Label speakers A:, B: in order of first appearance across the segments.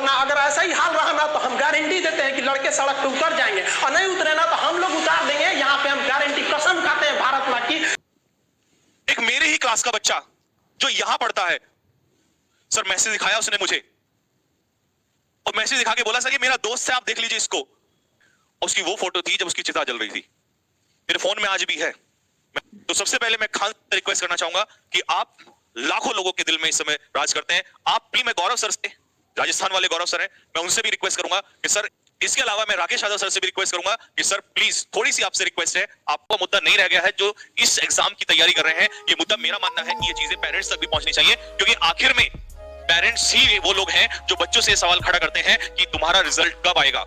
A: वरना अगर ऐसा ही हाल रहा ना तो हम गारंटी देते हैं कि लड़के सड़क पे उतर जाएंगे, और नहीं उतरे ना तो हम लोग उतार देंगे। यहाँ पे हम गारंटी कसम खाते हैं भारत माँ की।
B: एक मेरे ही क्लास का बच्चा जो यहां पढ़ता है, सर मैसेज दिखाया उसने मुझे, और मैसेज दिखा के बोला सर ये मेरा दोस्त है, आप देख लीजिए इसको। उसकी वो फोटो थी जब उसकी चिता जल रही थी, मेरे फोन में आज भी है। तो सबसे पहले मैं खान से रिक्वेस्ट करना चाहूंगा कि आप लाखों लोगों के दिल में इस समय राज करते हैं, आप भी। मैं गौरव सर से, राजस्थान वाले गौरव सर हैं, मैं उनसे भी रिक्वेस्ट करूंगा कि सर, इसके अलावा मैं राकेश यादव सर से भी रिक्वेस्ट करूंगा कि सर प्लीज थोड़ी सी आपसे रिक्वेस्ट है, आपका मुद्दा नहीं रह गया है जो इस एग्जाम की तैयारी कर रहे हैं, ये मुद्दा मेरा मानना है कि ये चीजें पेरेंट्स तक भी पहुंचनी चाहिए, क्योंकि आखिर में पेरेंट्स ही वो लोग हैं जो बच्चों से सवाल खड़ा करते हैं कि तुम्हारा रिजल्ट कब आएगा।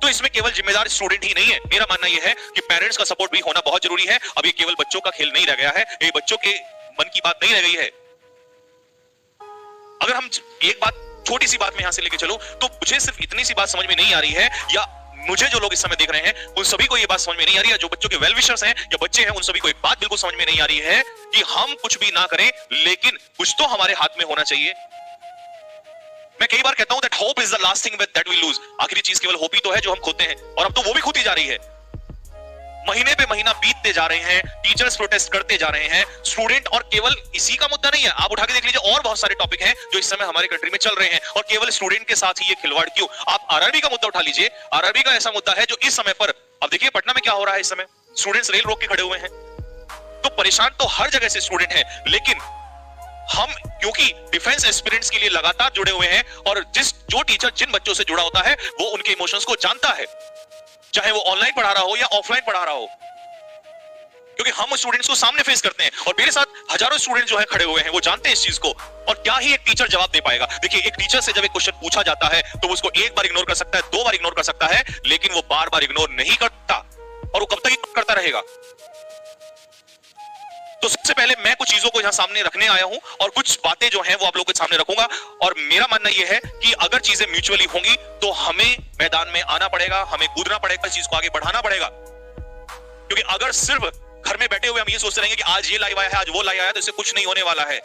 B: तो इसमें केवल जिम्मेदार स्टूडेंट ही नहीं है, मेरा मानना यह है कि पेरेंट्स का सपोर्ट भी होना बहुत जरूरी है। अब ये केवल बच्चों का खेल नहीं रह गया है, ये बच्चों के मन की बात नहीं रह गई है। अगर हम एक बात, छोटी सी बात में यहां से लेके चलो, तो मुझे सिर्फ इतनी सी बात समझ में नहीं आ रही है, या मुझे जो लोग इस समय देख रहे हैं उन सभी को ये बात समझ में नहीं आ रही है, जो बच्चों के वेल विशर्स हैं या बच्चे हैं उन सभी को एक बात बिल्कुल समझ में नहीं आ रही है कि हम कुछ भी ना करें लेकिन कुछ तो हमारे हाथ में होना चाहिए। मैं कई बार कहता हूं that hope is the last thing that we lose. आखिरी चीज केवल होप ही तो है जो हम खोते हैं, और अब तो वो भी खोती जा रही है। महीने पे महीना बीतते जा रहे हैं, टीचर्स प्रोटेस्ट करते जा रहे हैं, स्टूडेंट, और केवल इसी का मुद्दा नहीं है, आप उठा के देख लीजिए और बहुत सारे टॉपिक हैं जो इस समय हमारे कंट्री में चल रहे हैं, और केवल स्टूडेंट के साथ ही ये खिलवाड़ क्यों? आप आरआरबी का मुद्दा उठा लीजिए, आरआरबी का ऐसा मुद्दा है जो इस समय पर, अब देखिए पटना में क्या हो रहा है इस समय, स्टूडेंट्स रेल रोक के खड़े हुए हैं। तो परेशान तो हर जगह से स्टूडेंट है, लेकिन हम क्योंकि डिफेंस एस्पिरेंट्स के लिए लगातार जुड़े हुए हैं, और जो टीचर जिन बच्चों से जुड़ा होता है वो उनके इमोशंस को जानता है, चाहे वो ऑनलाइन पढ़ा रहा हो या ऑफलाइन पढ़ा रहा हो, क्योंकि हम स्टूडेंट्स को सामने फेस करते हैं, और मेरे साथ हजारों स्टूडेंट जो है खड़े हुए हैं, वो जानते हैं इस चीज को। और क्या ही एक टीचर जवाब दे पाएगा? देखिए, एक टीचर से जब एक क्वेश्चन पूछा जाता है तो वो उसको एक बार इग्नोर कर सकता है, 2 बार इग्नोर कर सकता है, लेकिन वो बार बार इग्नोर नहीं करता, और वो कब तक करता रहेगा? तो सबसे पहले मैं कुछ चीजों को यहां सामने रखने आया हूं, और कुछ बातें जो हैं वो आप लोगों के सामने रखूंगा, और मेरा मानना यह है कि अगर चीजें म्यूचुअली होंगी तो हमें मैदान में आना पड़ेगा, हमें कूदना पड़ेगा, इस चीज को आगे बढ़ाना पड़ेगा। क्योंकि अगर सिर्फ घर में बैठे हुए हम ये सोचते रहेंगे कि आज ये लाइव आया है, आज वो लाइव आया, तो इससे कुछ नहीं होने वाला है।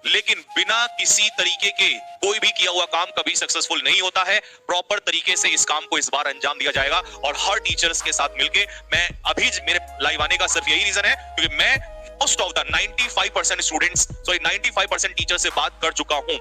B: लेकिन बिना किसी तरीके के कोई भी किया हुआ काम कभी सक्सेसफुल नहीं होता है। प्रॉपर तरीके से इस काम को इस बार अंजाम दिया जाएगा, और हर टीचर्स के साथ मिलके, मैं अभी मेरे लाइव आने का सिर्फ यही रीजन है क्योंकि मैं most of the 95% students, sorry 95% teacher से बात कर चुका हूं,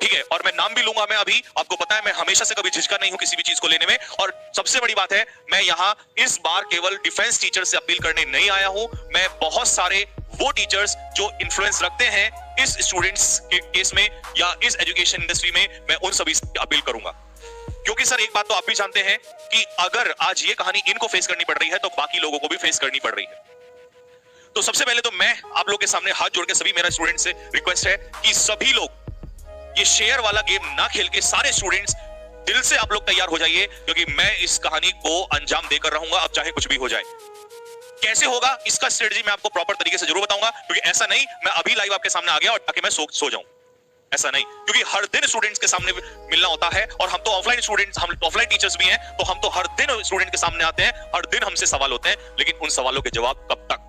B: ठीक है, और मैं नाम भी लूंगा। मैं अभी, आपको पता है, मैं हमेशा से कभी झिझका नहीं हूं किसी भी चीज को लेने में। और सबसे बड़ी बात है, मैं यहां इस बार केवल डिफेंस टीचर से अपील करने नहीं आया हूं, मैं बहुत सारे वो टीचर्स जो इन्फ्लुएंस रखते हैं इस स्टूडेंट्स के केस में या इस एजुकेशन इंडस्ट्री में, मैं उन सभी से अपील करूंगा। क्योंकि सर एक बात तो आप भी जानते हैं कि अगर आज ये कहानी इनको फेस करनी पड़ रही है तो बाकी लोगों को भी फेस करनी पड़ रही है। तो सबसे पहले तो मैं आप लोगों के सामने हाथ जोड़ के सभी मेरा स्टूडेंट से रिक्वेस्ट है कि सभी लोग ये शेयर वाला गेम ना खेल के, सारे स्टूडेंट्स दिल से आप लोग तैयार हो जाइए, क्योंकि मैं इस कहानी को अंजाम देकर रहूंगा, अब चाहे कुछ भी हो जाए। कैसे होगा इसका स्ट्रेटजी मैं आपको प्रॉपर तरीके से जरूर बताऊंगा, क्योंकि ऐसा नहीं मैं अभी लाइव आपके सामने आ गया और ताकि मैं सो जाऊं, ऐसा नहीं। क्योंकि हर दिन स्टूडेंट्स के सामने मिलना होता है, और हम तो ऑफलाइन स्टूडेंट्स, हम ऑफलाइन टीचर्स भी हैं, तो हम तो हर दिन स्टूडेंट के सामने आते हैं, हर दिन हमसे सवाल होते हैं, लेकिन उन सवालों के जवाब कब तक?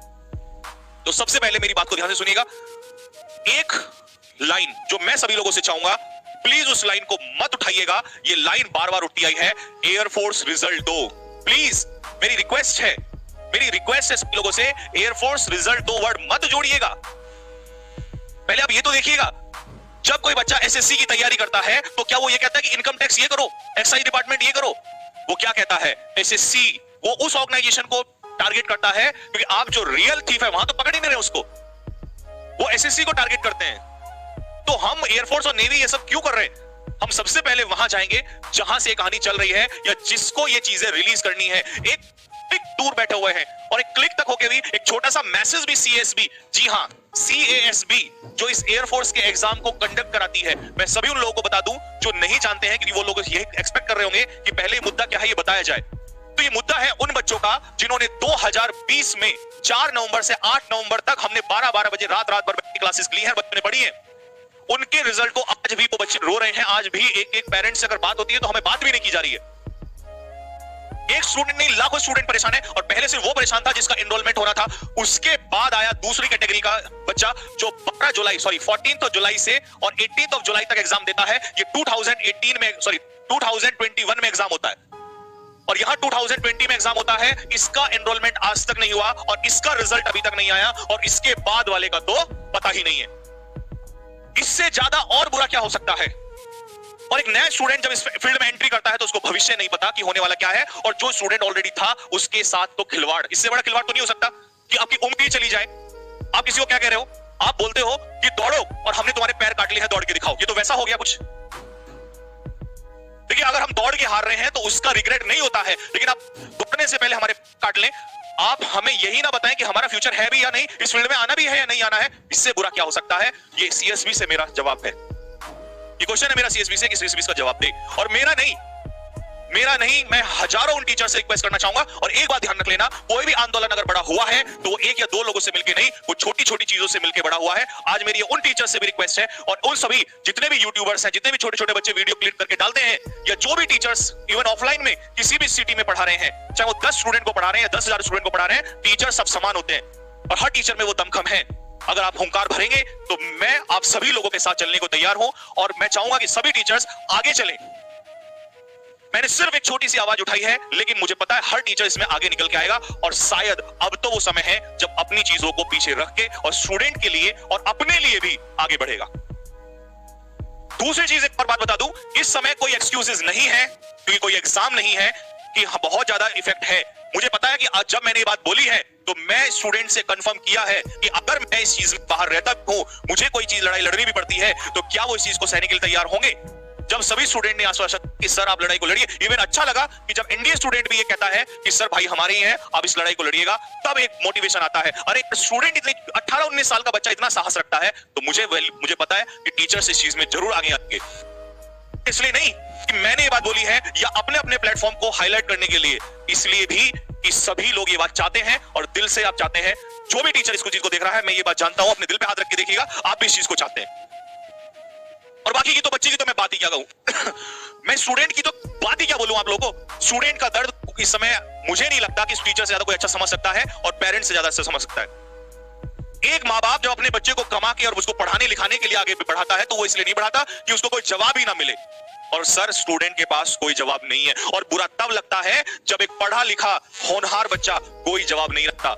B: तो सबसे पहले मेरी बात को ध्यान से सुनिएगा। एक लाइन जो मैं सभी लोगों से चाहूंगा, प्लीज उस लाइन को मत उठाइएगा, ये लाइन बार बार उठती आई है, एयरफोर्स रिजल्ट दो। प्लीज मेरी रिक्वेस्ट है, मेरी रिक्वेस्ट है सभी लोगों से, एयरफोर्स रिजल्ट दो वर्ड मत जोड़िएगा। पहले आप ये तो देखिएगा, जब कोई बच्चा एसएससी की तैयारी करता है तो क्या वो ये कहता है कि इनकम टैक्स ये करो, एक्साइज डिपार्टमेंट ये करो? वो क्या कहता है? एसएससी वो उस ऑर्गेनाइजेशन को टारगेट करता है, क्योंकि आप जो रियल थीफ है वहां तो पकड़ ही नहीं रहे उसको, वो एसएससी को टारगेट करते हैं। तो हम एयरफोर्स और नेवी ये सब क्यों कर रहे हैं? हम सबसे पहले वहां जाएंगे जहां से कहानी चल रही है या जिसको ये चीजें रिलीज करनी है। एक क्लिक दूर बैठे हुए हैं, और एक क्लिक तक होके भी एक छोटा सा मैसेज भी सीएसबी, जी हां CASB, जो इस एयरफोर्स के एग्जाम को कंडक्ट कराती है, मैं सभी उन लोगों को बता दूं जो नहीं जानते हैं, क्योंकि वो लोग ये एक्सपेक्ट कर रहे होंगे कि पहले मुद्दा क्या है ये बताया जाए। तो ये मुद्दा है उन बच्चों का जिन्होंने 2020 में 4 नवंबर से 8 नवंबर तक हमने 12-12 बजे रात भर क्लासेस ली हैं, बच्चों ने पढ़ी है। उनके रिजल्ट को आज भी वो बच्चे रो रहे हैं, आज भी एक पेरेंट्स से अगर बात होती है तो हमें बात भी नहीं की जा रही है। एक स्टूडेंट नहीं, लाखों स्टूडेंट परेशान है। और पहले सिर्फ वो परेशान था जिसका एनरोलमेंट होना था, उसके बाद आया दूसरी कैटेगरी का बच्चा जो 14 जुलाई से और 18 जुलाई तक एग्जाम देता है। ये 2021 में एग्जाम होता है और यहां 2020 में एग्जाम होता है। इसका एनरोलमेंट आज तक नहीं हुआ और इसका रिजल्ट अभी तक नहीं आया और इसके बाद वाले का तो पता ही नहीं है। इससे ज्यादा और बुरा क्या हो सकता है? और एक नया स्टूडेंट जब इस फील्ड में एंट्री करता है तो उसको भविष्य नहीं पता कि होने वाला क्या है, और जो स्टूडेंट ऑलरेडी था उसके साथ तो खिलवाड़, इससे बड़ा खिलवाड़ तो नहीं हो सकता कि आपकी उम्र ही चली जाए। आप किसी को क्या कह रहे हो? आप बोलते हो कि दौड़ो और हमने तुम्हारे पैर काट लिए हैं, दौड़ के दिखाओ। ये तो वैसा हो गया कुछ। देखिए, अगर हम दौड़ के हार रहे हैं तो उसका रिग्रेट नहीं होता है, लेकिन आप दौड़ने से पहले हमारे काट लें। आप हमें यही ना बताएं कि हमारा फ्यूचर है भी या नहीं, इस फील्ड में आना भी है या नहीं आना है। इससे बुरा क्या हो सकता है? ये सीएसबी से मेरा जवाब है। ये क्वेश्चन है मेरा सीएसबी से कि सीएसबी का जवाब दे, और मेरा नहीं, मैं हजारों उन टीचर से रिक्वेस्ट करना चाहूंगा। और एक बात ध्यान रख लेना, कोई भी आंदोलन अगर बड़ा हुआ है तो वो एक या दो लोगों से मिलकर नहीं, वो छोटी छोटी चीजों से मिलकर बड़ा हुआ है। आज मेरी उन टीचर से भी रिक्वेस्ट है और उन सभी जितने भी यूट्यूबर्स हैं, जितने भी छोटे छोटे बच्चे वीडियो क्लिक करके डालते हैं, या जो भी टीचर्स इवन ऑफलाइन में किसी भी सिटी में पढ़ा रहे हैं, चाहे वो 10 स्टूडेंट को पढ़ा रहे हैं या 10,000 स्टूडेंट को पढ़ा रहे हैं, टीचर सब समान होते हैं और हर टीचर में वो दमखम है। अगर आप हुंकार भरेंगे तो मैं आप सभी लोगों के साथ चलने को तैयार हूं और मैं चाहूंगा कि सभी टीचर्स आगे चलें। मैंने सिर्फ एक छोटी सी आवाज उठाई है, लेकिन मुझे पता है हर टीचर इसमें आगे निकल के आएगा और शायद अब तो वो समय है जब अपनी चीजों को पीछे रख के और स्टूडेंट के लिए और अपने लिए भी आगे बढ़ेगा। दूसरी चीज एक और बात बता दूं, इस समय कोई एक्सक्यूजेस नहीं है क्योंकि कोई एग्जाम नहीं है कि बहुत ज्यादा इफेक्ट है। मुझे पता है कि आज जब मैंने ये बात बोली है तो मैं स्टूडेंट से कंफर्म किया है कि अगर मैं इस चीज में बाहर रहता हूं, मुझे कोई चीज लड़ाई लड़नी भी पड़ती है, तो क्या वो इस चीज को सहने के लिए तैयार होंगे? जब सभी स्टूडेंट ने आश्वासन कि सर आप लड़ाई को लड़िए, इवन अच्छा लगा कि जब इंडियन स्टूडेंट भी ये कहता है कि सर भाई हमारे ही हैं, आप इस लड़ाई को लड़िएगा, तब एक मोटिवेशन आता है। अरे स्टूडेंट इतने 18-19 साल का बच्चा इतना साहस रखता है तो मुझे पता है कि टीचर्स इस चीज में जरूर आगे आएंगे। इसलिए नहीं कि मैंने ये बात बोली है या अपने अपने प्लेटफॉर्म को हाईलाइट करने के लिए, इसलिए भी कि सभी लोग ये बात चाहते हैं और दिल से आप चाहते हैं। जो भी टीचर इसको चीज को देख रहा है, मैं ये बात जानता हूं, अपने दिल पे हाथ रख के देखिएगा, आप भी इस चीज को चाहते हैं। और बाकी की तो बच्चे की तो मैं बात ही क्या कहूं मैं स्टूडेंट की तो बात ही क्या बोलूं आप लोगों को। स्टूडेंट का दर्द इस समय मुझे नहीं लगता कि टीचर से ज्यादा कोई अच्छा समझ सकता है और पेरेंट्स से ज्यादा अच्छा समझ सकता है। एक माँ बाप जब अपने बच्चे को कमा के और उसको पढ़ाने लिखाने के लिए आगे बढ़ाता है तो वो इसलिए नहीं बढ़ाता कि उसको कोई जवाब ही ना मिले। और सर स्टूडेंट के पास कोई जवाब नहीं है और बुरा तब लगता है जब एक पढ़ा लिखा होनहार बच्चा कोई जवाब नहीं रखता।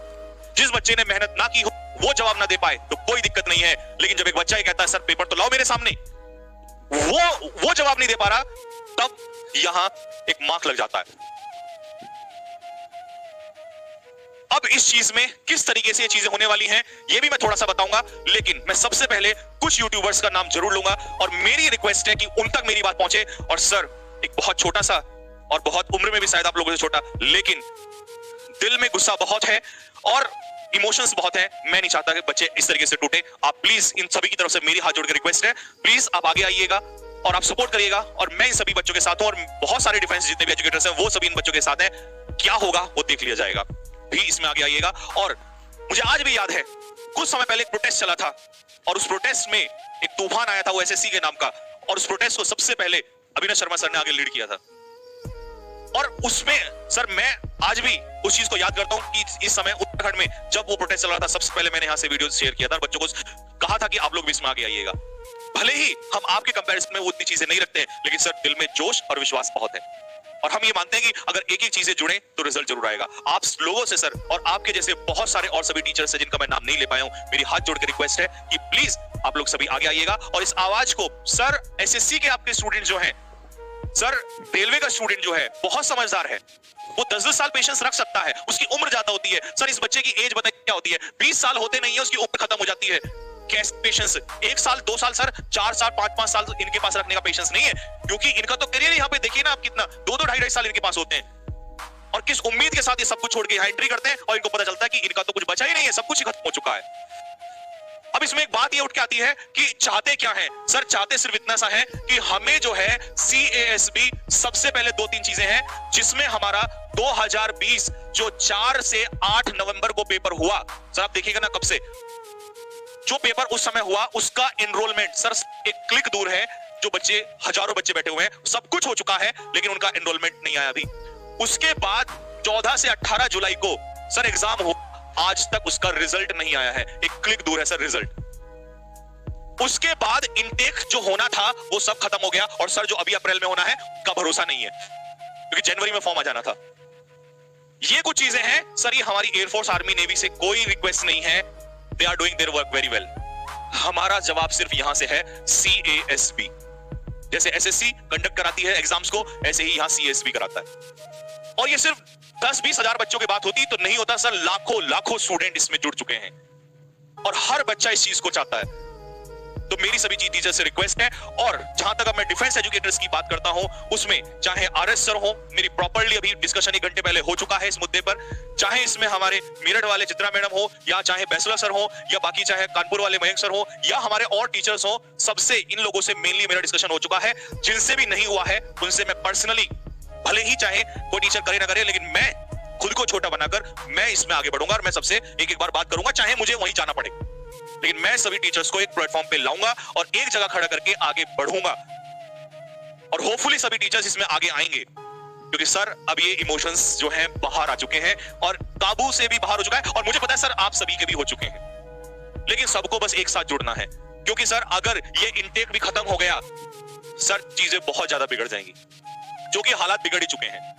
B: जिस बच्चे ने मेहनत ना की हो वो जवाब ना दे पाए तो कोई दिक्कत नहीं है, लेकिन जब एक बच्चा ये कहता है सर पेपर तो लाओ मेरे सामने, वो जवाब नहीं दे पा रहा, तब यहां एक मार्क लग जाता है। अब इस चीज में किस तरीके से ये चीजें होने वाली हैं ये भी मैं थोड़ा सा बताऊंगा, लेकिन मैं सबसे पहले कुछ यूट्यूबर्स का नाम जरूर लूंगा और मेरी रिक्वेस्ट है कि उन तक मेरी बात पहुंचे। और सर एक बहुत छोटा सा और बहुत उम्र में भी शायद आप लोगों से छोटा, लेकिन दिल में गुस्सा बहुत है और इमोशंस बहुत है। मैं नहीं चाहता कि बच्चे इस तरीके से टूटे। आप प्लीज इन सभी की तरफ से मेरी हाथ जोड़ के रिक्वेस्ट है, प्लीज आप आगे आइएगा और आप सपोर्ट करिएगा और मैं इन सभी बच्चों के साथ हूं और बहुत सारे डिफेंस जितने भी एजुकेटर्स हैं वो सभी इन बच्चों के साथ हैं। क्या होगा वो देख लिया जाएगा, भी इसमें आगे आइएगा। और मुझे आज भी याद है कुछ समय पहले एक प्रोटेस्ट चला था और उस प्रोटेस्ट में एक तूफान आया था वो एसएससी के नाम का, और उस प्रोटेस्ट को सबसे पहले अभिनव शर्मा सर ने आगे लीड किया था। और उसमें सर मैं आज भी उस चीज को याद करता हूं कि इस समय उत्तराखंड में जब वो प्रोटेस्ट चल रहा था सबसे पहले मैंने यहां से वीडियो शेयर किया था और बच्चों को कहा था कि आप लोग भी इसमें आगे आइएगा। भले ही हम आपके कंपैरिजन में वो उतनी चीजें नहीं रखते हैं, लेकिन सर दिल में जोश और विश्वास बहुत है और हम ये मानते हैं कि अगर एक एक चीजें जुड़े तो रिजल्ट जरूर आएगा। आप लोगों से सर और आपके जैसे बहुत सारे और सभी टीचर्स हैं जिनका मैं नाम नहीं ले पाया हूं, मेरी हाथ जोड़ के रिक्वेस्ट है कि प्लीज आप लोग सभी आगे आइएगा और इस आवाज को, सर एसएससी के आपके स्टूडेंट जो हैं, सर रेलवे का स्टूडेंट जो है बहुत समझदार है, वो 10-10 साल पेशेंस रख सकता है, उसकी उम्र ज्यादा होती है। सर इस बच्चे की एज बताइए क्या होती है, 20 साल होते नहीं है उसकी उम्र खत्म हो जाती है। कैसे पेशेंस? 1 साल 2 साल सर 4 साल 5-5 साल इनके पास रखने का पेशेंस नहीं है, क्योंकि इनका तो करियर यहाँ पे देखिए ना आप कितना 2-2 ढाई साल इनके पास होते हैं और किस उम्मीद के साथ ये सब कुछ छोड़ के यहाँ एंट्री करते हैं और इनको पता चलता है कि इनका तो कुछ बचा ही नहीं है, सब कुछ ही खत्म हो चुका है। अब इसमें एक बात ये उठ के आती है कि चाहते क्या है? सर चाहते सिर्फ इतना सा है कि हमें जो है CASB सबसे पहले 2-3 चीजें हैं जिसमें हमारा 2020 जो 4 से 8 नवंबर को पेपर हुआ, सर आप देखिएगा ना कब से जो पेपर उस समय हुआ उसका एनरोलमेंट सर एक क्लिक दूर है। जो बच्चे हजारों बच्चे बैठे हुए हैं, सब कुछ हो चुका है लेकिन उनका एनरोलमेंट नहीं आया अभी। उसके बाद 14 से 18 जुलाई को सर एग्जाम हो, आज तक उसका रिजल्ट नहीं आया है, एक क्लिक दूर है सर रिजल्ट। उसके बाद इनटेक जो होना था वो सब खत्म हो गया, और सर जो अभी अप्रैल में होना है का भरोसा नहीं है, क्योंकि जनवरी में फॉर्म आ जाना था। ये कुछ चीजें हैं सर, ये हमारी एयरफोर्स आर्मी नेवी से कोई रिक्वेस्ट नहीं है, they are doing their work very well. हमारा जवाब सिर्फ यहां से है CASB। जैसे SSC कंडक्ट कराती है एग्जाम्स को, ऐसे ही यहां CASB कराता है। और ये सिर्फ 10-20 हजार बच्चों की बात होती तो नहीं होता सर, लाखों लाखों स्टूडेंट इसमें जुड़ चुके हैं और हर बच्चा इस चीज को चाहता है। तो मेरी सभी टीचर से रिक्वेस्ट है, और जहां तक अब मैं डिफेंस एजुकेटर्स की बात करता हूं, उसमें चाहे RS सर हो, मेरी प्रॉपर्ली अभी डिस्कशन 1 घंटे पहले हो चुका है इस मुद्दे पर, चाहे इसमें हमारे मेरठ वाले चित्रा मैडम हो, या चाहे बैचलर सर हो, या बाकी चाहे कानपुर वाले मयंक सर हो, या हमारे और टीचर्स हो, सबसे इन लोगों से मेनली मेरा डिस्कशन हो चुका है। जिनसे भी नहीं हुआ है उनसे मैं पर्सनली, भले ही चाहे कोई टीचर करे ना करे, लेकिन मैं खुद को छोटा बनाकर मैं इसमें आगे बढ़ूंगा और मैं सबसे एक एक बार बात करूंगा, चाहे मुझे वहीं जाना पड़े, लेकिन मैं सभी टीचर्स को एक प्लेटफॉर्म पे लाऊंगा और एक जगह खड़ा करके आगे बढ़ूंगा। और होपफुली सभी टीचर्स इसमें आगे आएंगे, क्योंकि सर अब ये इमोशंस जो हैं बाहर आ चुके हैं और काबू से भी बाहर हो चुका है। और मुझे पता है सर आप सभी के भी हो चुके हैं, लेकिन सबको बस एक साथ जुड़ना है, क्योंकि सर अगर ये इनटेक भी खत्म हो गया सर, चीजें बहुत ज्यादा बिगड़ जाएंगी, जो कि हालात बिगड़ ही चुके हैं।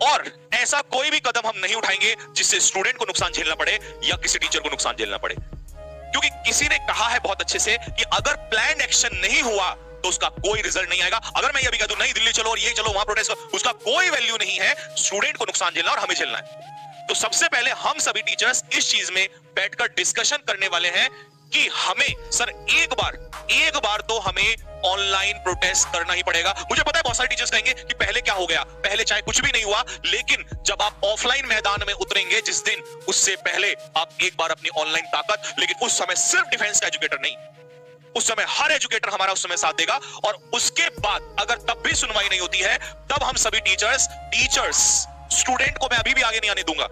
B: और ऐसा कोई भी कदम हम नहीं उठाएंगे जिससे स्टूडेंट को नुकसान झेलना पड़े या किसी टीचर को नुकसान झेलना पड़े, क्योंकि किसी ने कहा है बहुत अच्छे से कि अगर प्लान्ड एक्शन नहीं हुआ तो उसका कोई रिजल्ट नहीं आएगा। अगर मैं ये भी कह दूं नहीं दिल्ली चलो और ये चलो वहां प्रोटेस्ट करो, उसका कोई वैल्यू नहीं है। स्टूडेंट को नुकसान झेलना और हमें झेलना है। तो सबसे पहले हम सभी टीचर्स इस चीज में बैठकर डिस्कशन करने वाले हैं कि हमें सर एक बार तो हमें ऑनलाइन प्रोटेस्ट करना ही पड़ेगा। मुझे पता है बहुत सारे टीचर्स कहेंगे कि पहले क्या हो गया, पहले चाहे कुछ भी नहीं हुआ, लेकिन जब आप ऑफलाइन मैदान में उतरेंगे जिस दिन, उससे पहले आप एक बार अपनी ऑनलाइन ताकत, लेकिन उस समय सिर्फ डिफेंस का एजुकेटर नहीं, उस समय हर एजुकेटर हमारा उस समय साथ देगा। और उसके बाद अगर तब भी सुनवाई नहीं होती है, तब हम सभी टीचर्स स्टूडेंट को मैं अभी भी आगे नहीं आने दूंगा।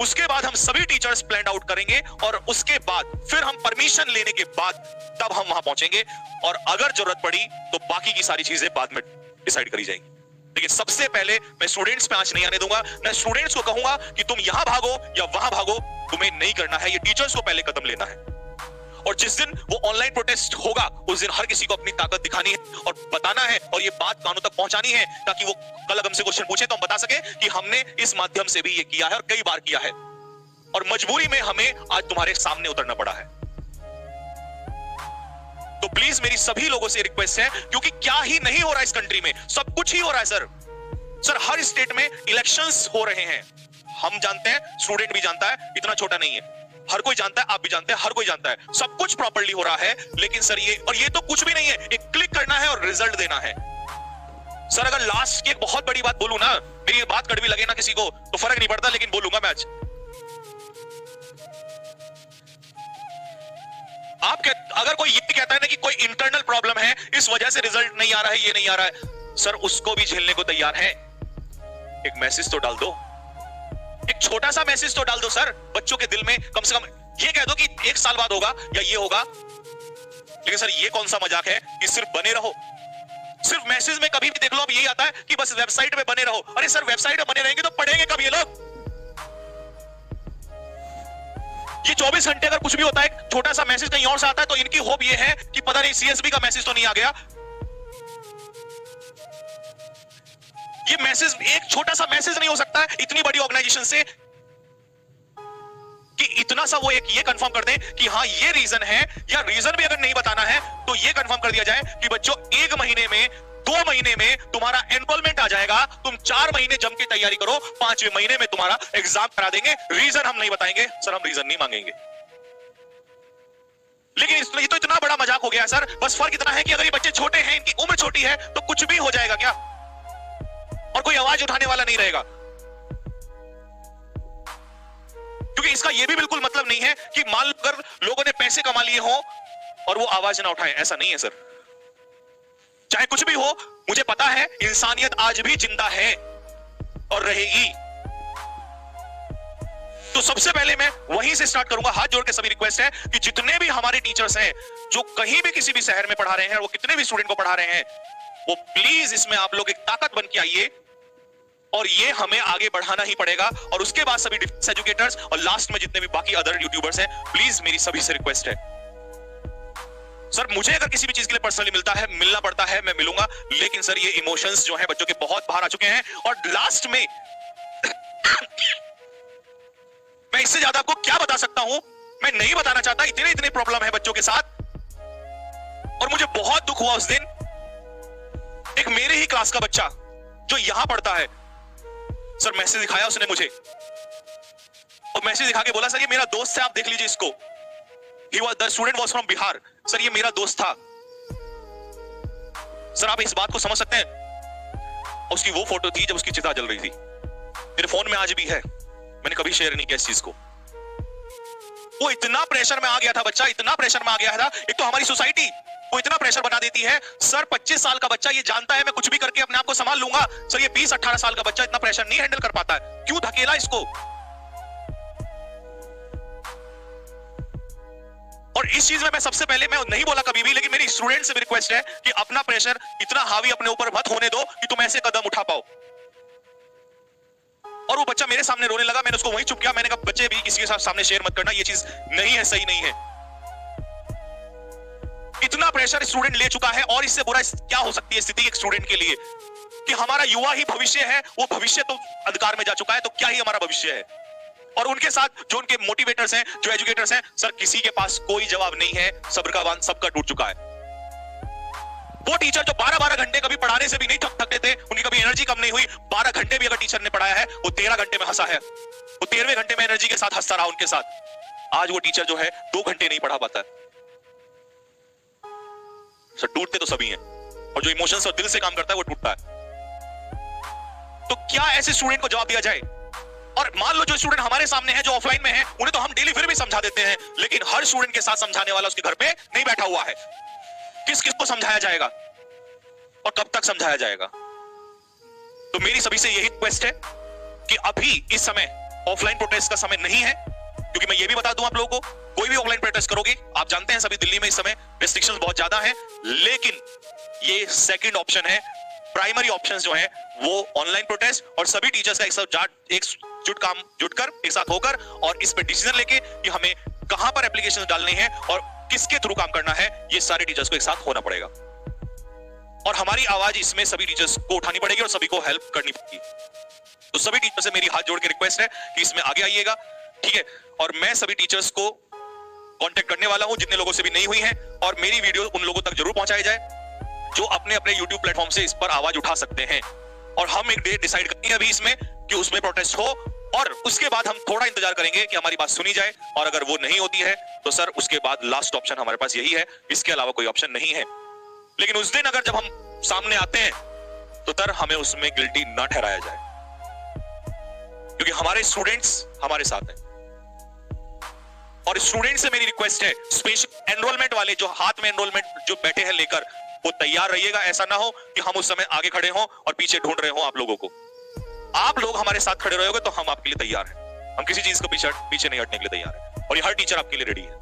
B: उसके बाद हम सभी टीचर्स प्लान आउट करेंगे और उसके बाद फिर हम परमिशन लेने के बाद तब हम वहां पहुंचेंगे, और अगर जरूरत पड़ी तो बाकी की सारी चीजें बाद में डिसाइड करी जाएंगी। लेकिन सबसे पहले मैं स्टूडेंट्स पे आंच नहीं आने दूंगा। मैं स्टूडेंट्स को कहूंगा कि तुम यहां भागो या वहां भागो, तुम्हें नहीं करना है, ये टीचर्स को पहले कदम लेना है। और जिस दिन वो ऑनलाइन प्रोटेस्ट होगा उस दिन हर किसी को अपनी ताकत दिखानी है और बताना है, और ये बात कानों तक पहुंचानी है, ताकि वो कल अगर हमसे क्वेश्चन पूछे तो हम बता सके कि हमने इस माध्यम से भी ये किया है और कई बार किया है, और मजबूरी में हमें आज तुम्हारे सामने उतरना पड़ा है। तो प्लीज मेरी सभी लोगों से रिक्वेस्ट है, क्योंकि क्या ही नहीं हो रहा है इस कंट्री में, सब कुछ ही हो रहा है सर हर स्टेट में इलेक्शंस हो रहे हैं। हम जानते हैं, स्टूडेंट भी जानता है, इतना छोटा नहीं है, हर कोई जानता है, आप भी जानते हैं, हर कोई जानता है, सब कुछ प्रॉपर्ली हो रहा है। लेकिन सर ये तो कुछ भी नहीं है, एक क्लिक करना है और रिजल्ट देना है। सर अगर लास्ट की एक बहुत बड़ी बात बोलूं ना, मेरी ये बात कड़वी लगे ना किसी को तो फर्क नहीं पड़ता, लेकिन बोलूंगा मैं आज। अगर कोई ये कहता है ना कि कोई इंटरनल प्रॉब्लम है, इस वजह से रिजल्ट नहीं आ रहा है, ये नहीं आ रहा है, सर उसको भी झेलने को तैयार है। एक मैसेज तो डाल दो, एक छोटा सा मैसेज तो डाल दो सर, बच्चों के दिल में कम से कम ये कह दो कि 1 साल बाद होगा या ये होगा। लेकिन सर ये कौन सा मजाक है कि सिर्फ बने रहो, सिर्फ मैसेज में कभी भी देख लो अब यही आता है कि बस वेबसाइट पे बने रहो। अरे सर वेबसाइट पे बने रहेंगे तो पढ़ेंगे कब ये लोग? ये 24 घंटे अगर कुछ भी होता है, छोटा सा मैसेज कहीं और से आता है, तो इनकी होप ये है कि पता नहीं CSB का मैसेज तो नहीं आ गया। ये मैसेज, एक छोटा सा मैसेज नहीं हो सकता है इतनी बड़ी ऑर्गेनाइजेशन से कि इतना सा वो एक ये कंफर्म कर दें कि हाँ ये रीजन है, या रीजन भी अगर नहीं बताना है तो ये कंफर्म कर दिया जाए कि बच्चों 1 महीने में 2 महीने में तुम्हारा एनरोलमेंट आ जाएगा, तुम 4 महीने जम के तैयारी करो, 5वें महीने में तुम्हारा एग्जाम करा देंगे। रीजन हम नहीं बताएंगे सर, हम रीजन नहीं मांगेंगे। लेकिन ये तो इतना बड़ा मजाक हो गया सर। बस फर्क इतना है कि अगर ये बच्चे छोटे हैं, इनकी उम्र छोटी है, तो कुछ भी हो जाएगा क्या, और कोई आवाज उठाने वाला नहीं रहेगा। क्योंकि इसका यह भी बिल्कुल मतलब नहीं है कि मान लो अगर लोगों ने पैसे कमा लिए हो और वो आवाज ना उठाएं, ऐसा नहीं है सर। चाहे कुछ भी हो, मुझे पता है इंसानियत आज भी जिंदा है और रहेगी। तो सबसे पहले मैं वहीं से स्टार्ट करूंगा। हाथ जोड़ के सभी रिक्वेस्ट है कि जितने भी हमारे टीचर्स हैं जो कहीं भी किसी भी शहर में पढ़ा रहे हैं, वो कितने भी स्टूडेंट को पढ़ा रहे हैं, वो प्लीज इसमें आप लोग एक ताकत बन के आइए और ये हमें आगे बढ़ाना ही पड़ेगा। और उसके बाद सभी डिफेंस एजुकेटर्स और लास्ट में जितने भी बाकी अदर यूट्यूबर्स हैं, प्लीज मेरी सभी से रिक्वेस्ट है, सर मुझे अगर किसी भी चीज के लिए पर्सनली मिलता है, मिलना पड़ता है, मैं मिलूंगा, लेकिन सर ये इमोशंस जो है बच्चों के बहुत बाहर आ चुके हैं। और लास्ट में मैं इससे ज्यादा आपको क्या बता सकता हूं, मैं नहीं बताना चाहता, इतने इतने प्रॉब्लम है बच्चों के साथ। और मुझे बहुत दुख हुआ उस दिन, एक मेरे ही क्लास का बच्चा जो यहां पढ़ता है, सर मैसेज दिखाया उसने मुझे, और मैसेज दिखा के बोला सर ये मेरा दोस्त है, आप देख लीजिए इसको। The student was from Bihar. Sir ये मेरा दोस्त था। सर आप इस बात को समझ सकते हैं? उसकी वो फोटो थी जब उसकी चिता जल रही थी, मेरे फोन में आज भी है, मैंने कभी शेयर नहीं किया इस चीज को। वो इतना प्रेशर में आ गया था बच्चा, इतना प्रेशर में आ गया था। एक तो हमारी सोसाइटी वो इतना प्रेशर बना देती है, सर 25 साल का बच्चा ये जानता है मैं कुछ भी करके अपने आप को संभाल लूंगा, सर ये 20-18 साल का बच्चा इतना प्रेशर नहीं हैंडल कर पाता है, क्यों धकेला इसको? और इस चीज में मैं सबसे पहले मैं नहीं बोला कभी भी, लेकिन मेरी स्टूडेंट से भी रिक्वेस्ट है कि अपना प्रेशर इतना हावी अपने ऊपर मत होने दो कि तुम ऐसे कदम उठा पाओ। और वो बच्चा मेरे सामने रोने लगा, मैंने उसको वहीं चुप किया, मैंने कहा बच्चे भी किसी के साथ सामने शेयर मत करना, ये चीज नहीं है, सही नहीं है। इतना प्रेशर स्टूडेंट ले चुका है, और इससे बुरा क्या हो सकती है स्थिति एक स्टूडेंट के लिए कि हमारा युवा ही भविष्य है, वो भविष्य तो अंधकार में जा चुका है, तो क्या ही हमारा भविष्य है। और उनके साथ जो उनके मोटिवेटर्स हैं, जो एजुकेटर्स हैं, सर किसी के पास कोई जवाब नहीं है, सब्र का बांध सबका टूट चुका है। वो टीचर जो 12-12 घंटे कभी पढ़ाने से भी नहीं थकते थे, उनकी कभी एनर्जी कम नहीं हुई, 12 घंटे भी अगर टीचर ने पढ़ाया है, वो 13 घंटे में हंसा है, वो 13वें घंटे में एनर्जी के साथ हंसता रहा उनके साथ। आज वो टीचर जो है 2 घंटे नहीं पढ़ा पाता है। सर टूटते तो सभी हैं, और जो इमोशंस और दिल से काम करता है वो टूटता है। तो क्या ऐसे स्टूडेंट को जवाब दिया जाए? और मान लो जो स्टूडेंट हमारे सामने है, जो ऑफलाइन में है, उन्हें तो हम डेली फिर भी समझा देते हैं, लेकिन हर स्टूडेंट के साथ समझाने वाला उसके घर पे नहीं बैठा हुआ है। किस किस को समझाया जाएगा और कब तक समझाया जाएगा? तो मेरी सभी से यही रिक्वेस्ट है कि अभी इस समय ऑफलाइन प्रोटेस्ट का समय नहीं है, क्योंकि मैं ये भी बता दूं आप लोगों को, कोई भी ऑफलाइन प्रोटेस्ट करोगे, आप जानते हैं सभी दिल्ली में इस समय रेस्ट्रिक्शंस बहुत ज्यादा हैं, लेकिन ये सेकंड ऑप्शन है। प्राइमरी ऑप्शन जो है वो ऑनलाइन प्रोटेस्ट, और सभी टीचर्स का जुटकर एक साथ होकर और इस पे डिसीजन लेके कि हमें कहां पर एप्लीकेशंस डालने हैं और किसके थ्रू काम करना है, ये सारे टीचर्स को एक साथ होना पड़ेगा। और हमारी आवाज इसमें सभी टीचर्स को उठानी पड़ेगी और सभी को हेल्प करनी पड़ेगी। तो सभी टीचर्स से मेरी हाथ जोड़ के रिक्वेस्ट है कि इसमें आगे आइएगा, ठीक है? और मैं सभी टीचर्स को कांटेक्ट करने वाला हूं जितने लोगों से भी नहीं हुई है, और मेरी वीडियो उन लोगों तक जरूर पहुंचाई जाए जो अपने अपने YouTube प्लेटफॉर्म से इस पर आवाज उठा सकते हैं। और हम एक डेट डिसाइड करेंगे अभी इसमें कि उसमें प्रोटेस्ट हो, और उसके बाद हम थोड़ा इंतजार करेंगे कि हमारी बात सुनी जाए, और अगर वो नहीं होती है तो सर उसके बाद लास्ट ऑप्शन हमारे पास यही है, इसके अलावा कोई ऑप्शन नहीं है। लेकिन उस दिन अगर जब हम सामने आते हैं तो सर हमें उसमें गिल्टी ना ठहराया जाए, क्योंकि हमारे स्टूडेंट्स हमारे साथ हैं। और स्टूडेंट से मेरी रिक्वेस्ट है, स्पेशल एनरोलमेंट वाले जो हाथ में एनरोलमेंट जो बैठे हैं लेकर, वो तैयार रहिएगा। ऐसा ना हो कि हम उस समय आगे खड़े हों और पीछे ढूंढ रहे हों आप लोगों को। आप लोग हमारे साथ खड़े रहोगे तो हम आपके लिए तैयार हैं, हम किसी चीज को पीछे नहीं हटने के लिए तैयार हैं, और ये हर टीचर आपके लिए रेडी है।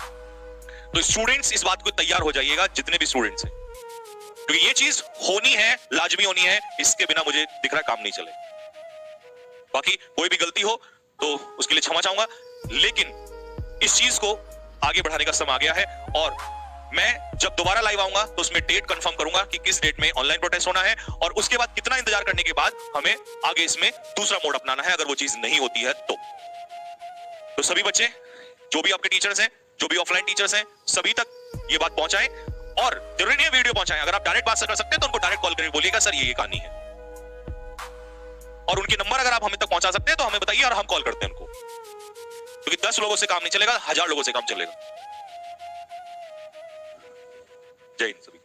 B: तो स्टूडेंट्स इस बात को तैयार हो जाइएगा, जितने भी स्टूडेंट्स हैं, क्योंकि ये चीज होनी है, लाजमी होनी है, इसके बिना मुझे दिख रहा काम नहीं चले। बाकी कोई भी गलती हो तो उसके लिए क्षमा चाहूंगा, लेकिन इस चीज को आगे बढ़ाने का समय आ गया है। और मैं जब दोबारा लाइव आऊंगा तो उसमें डेट कंफर्म करूंगा कि किस डेट में ऑनलाइन प्रोटेस्ट होना है, और उसके बाद कितना इंतजार करने के बाद हमें आगे इसमें दूसरा मोड अपनाना है, अगर वो चीज नहीं होती है तो सभी बच्चे, जो भी आपके टीचर्स हैं, जो भी ऑफलाइन टीचर्स हैं, सभी तक ये बात पहुंचाएं, और जरूरी नहीं है वीडियो पहुंचाएं। अगर आप डायरेक्ट बात कर सकते हैं तो उनको डायरेक्ट कॉल करके बोलिएगा सर ये कहानी है, और उनके नंबर अगर आप हमें तक पहुंचा सकते हैं तो हमें बताइए, और हम कॉल करते हैं उनको, क्योंकि 10 लोगों से काम नहीं चलेगा, 1000 लोगों से काम चलेगा। जय हिंद सभी।